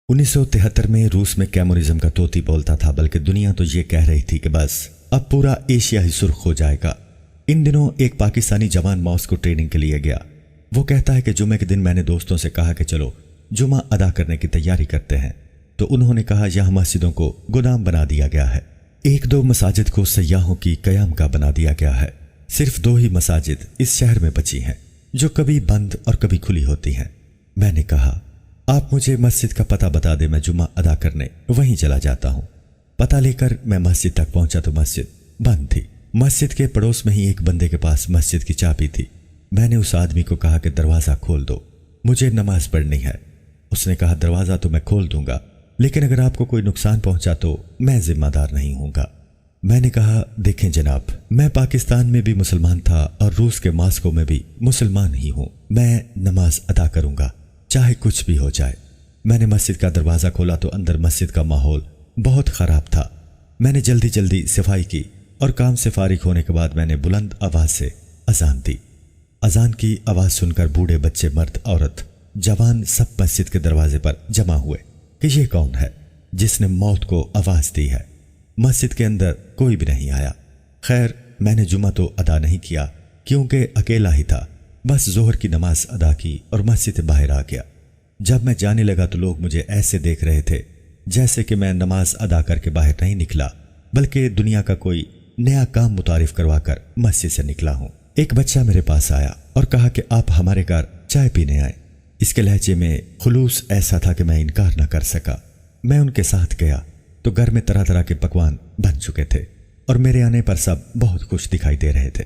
1973 में रूस में कम्युनिज्म का तोती बोलता था, बल्कि दुनिया तो ये कह रही थी कि बस अब पूरा एशिया ही सुर्ख हो जाएगा। इन दिनों एक पाकिस्तानी जवान मॉस्को ट्रेनिंग के लिए गया। वो कहता है कि जुमे के दिन मैंने दोस्तों से कहा कि चलो जुमा अदा करने की तैयारी करते हैं, तो उन्होंने कहा यह मस्जिदों को गोदाम बना दिया गया है। एक दो मसाजिद को सयाहों की कयामगाह बना दिया गया है। सिर्फ 2 ही मसाजिद इस शहर में बची हैं, जो कभी बंद और कभी खुली होती हैं। मैंने कहा आप मुझे मस्जिद का पता बता दे, मैं जुमा अदा करने वहीं चला जाता हूँ। पता लेकर मैं मस्जिद तक पहुंचा तो मस्जिद बंद थी। मस्जिद के पड़ोस में ही एक बंदे के पास मस्जिद की चाबी थी। मैंने उस आदमी को कहा कि दरवाज़ा खोल दो, मुझे नमाज पढ़नी है। उसने कहा दरवाज़ा तो मैं खोल दूंगा, लेकिन अगर आपको कोई नुकसान पहुंचा तो मैं जिम्मेदार नहीं हूँगा। मैंने कहा देखें जनाब, मैं पाकिस्तान में भी मुसलमान था और रूस के मॉस्को में भी मुसलमान ही हूँ। मैं नमाज अदा करूँगा चाहे कुछ भी हो जाए। मैंने मस्जिद का दरवाज़ा खोला तो अंदर मस्जिद का माहौल बहुत ख़राब था। मैंने जल्दी जल्दी सफाई की और काम से फारिग होने के बाद मैंने बुलंद आवाज़ से अजान दी। अजान की आवाज़ सुनकर बूढ़े बच्चे, मर्द औरत, जवान सब मस्जिद के दरवाजे पर जमा हुए कि ये कौन है जिसने मौत को आवाज़ दी है। मस्जिद के अंदर कोई भी नहीं आया। खैर मैंने जुमा तो अदा नहीं किया क्योंकि अकेला ही था। बस जोहर की नमाज अदा की और मस्जिद से बाहर आ गया। जब मैं जाने लगा तो लोग मुझे ऐसे देख रहे थे जैसे कि मैं नमाज अदा करके बाहर नहीं निकला, बल्कि दुनिया का कोई नया काम मुतारिफ करवाकर मस्जिद से निकला हूँ। एक बच्चा मेरे पास आया और कहा कि आप हमारे घर चाय पीने आए। इसके लहजे में खुलूस ऐसा था कि मैं इनकार न कर सका। मैं उनके साथ गया तो घर में तरह तरह के पकवान बन चुके थे और मेरे आने पर सब बहुत खुश दिखाई दे रहे थे।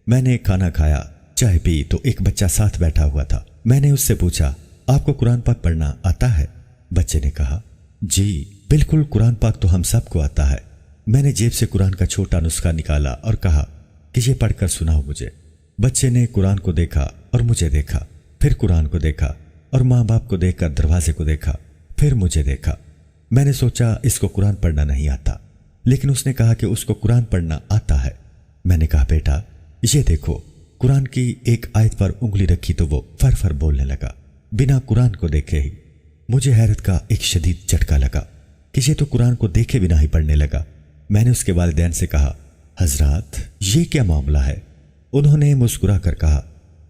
मैंने खाना खाया, चाय पी तो एक बच्चा साथ बैठा हुआ था। मैंने उससे पूछा आपको कुरान पाक पढ़ना आता है? बच्चे ने कहा जी बिल्कुल, कुरान पाक तो हम सबको आता है। मैंने जेब से कुरान का छोटा नुस्खा निकाला और कहा कि ये पढ़कर सुनाओ मुझे। बच्चे ने कुरान को देखा और मुझे देखा, फिर कुरान को देखा और माँ बाप को देखकर दरवाजे को देखा, फिर मुझे देखा। मैंने सोचा इसको कुरान पढ़ना नहीं आता, लेकिन उसने कहा कि उसको कुरान पढ़ना आता है। मैंने कहा बेटा ये देखो, कुरान की एक आयत पर उंगली रखी तो वो फर फर बोलने लगा बिना कुरान को देखे ही। मुझे हैरत का एक शदीद झटका लगा कि ये तो कुरान को देखे बिना ही पढ़ने लगा। मैंने उसके वालिदैन से कहा हजरात ये क्या मामला है? उन्होंने मुस्कुरा कर कहा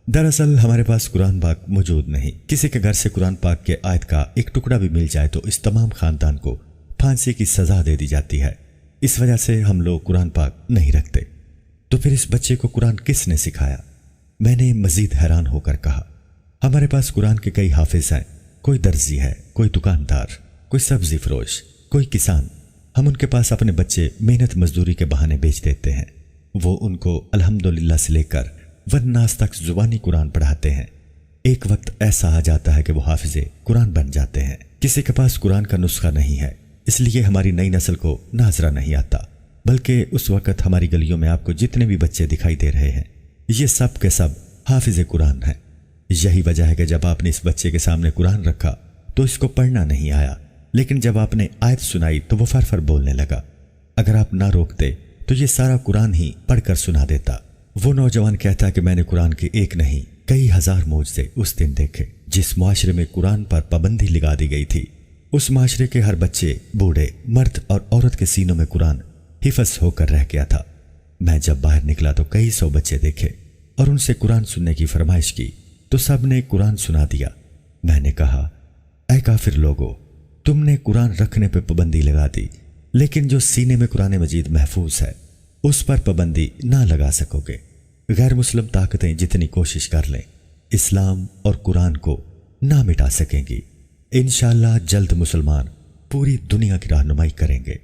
दरअसल हमारे पास कुरान पाक मौजूद नहीं। किसी के घर से कुरान पाक के आयत का एक टुकड़ा भी मिल जाए तो इस तमाम खानदान को फांसी की सजा दे दी जाती है। इस वजह से हम लोग कुरान पाक नहीं रखते। तो फिर इस बच्चे को कुरान किसने सिखाया? मैंने मजीद हैरान होकर कहा हमारे पास कुरान के कई हाफिज हैं। कोई दर्जी है, कोई दुकानदार, कोई सब्जी फरोश, कोई किसान। हम उनके पास अपने बच्चे मेहनत मजदूरी के बहाने बेच देते हैं। वो उनको अल्हम्दुलिल्लाह से लेकर वन्नास तक जुबानी कुरान पढ़ाते हैं। एक वक्त ऐसा आ जाता है कि वो हाफिजे कुरान बन जाते हैं। किसी के पास कुरान का नुस्खा नहीं है, इसलिए हमारी नई नस्ल को नाजरा नहीं आता, बल्कि उस वक्त हमारी गलियों में आपको जितने भी बच्चे दिखाई दे रहे हैं ये सब के सब हाफिज कुरान हैं। यही वजह है कि जब आपने इस बच्चे के सामने कुरान रखा तो इसको पढ़ना नहीं आया, लेकिन जब आपने आयत सुनाई तो वो फर फर बोलने लगा। अगर आप ना रोकते तो ये सारा कुरान ही पढ़कर सुना देता। वो नौजवान कहता है कि मैंने कुरान के एक नहीं कई हजार मौजज़े उस दिन देखे। जिस माशरे में कुरान पर पाबंदी लगा दी गई थी, उस माशरे के हर बच्चे, बूढ़े, मर्द और औरत के सीनों में कुरान हिफज होकर रह गया था। मैं जब बाहर निकला तो कई 100 बच्चे देखे और उनसे कुरान सुनने की फरमाइश की तो सब ने कुरान सुना दिया। मैंने कहा ऐ काफिर लोगों, तुमने कुरान रखने पे पाबंदी लगा दी, लेकिन जो सीने में कुरान मजीद महफूज है उस पर पाबंदी ना लगा सकोगे। गैर मुस्लिम ताकतें जितनी कोशिश कर लें, इस्लाम और कुरान को ना मिटा सकेंगी। इंशाअल्लाह जल्द मुसलमान पूरी दुनिया की रहनुमाई करेंगे।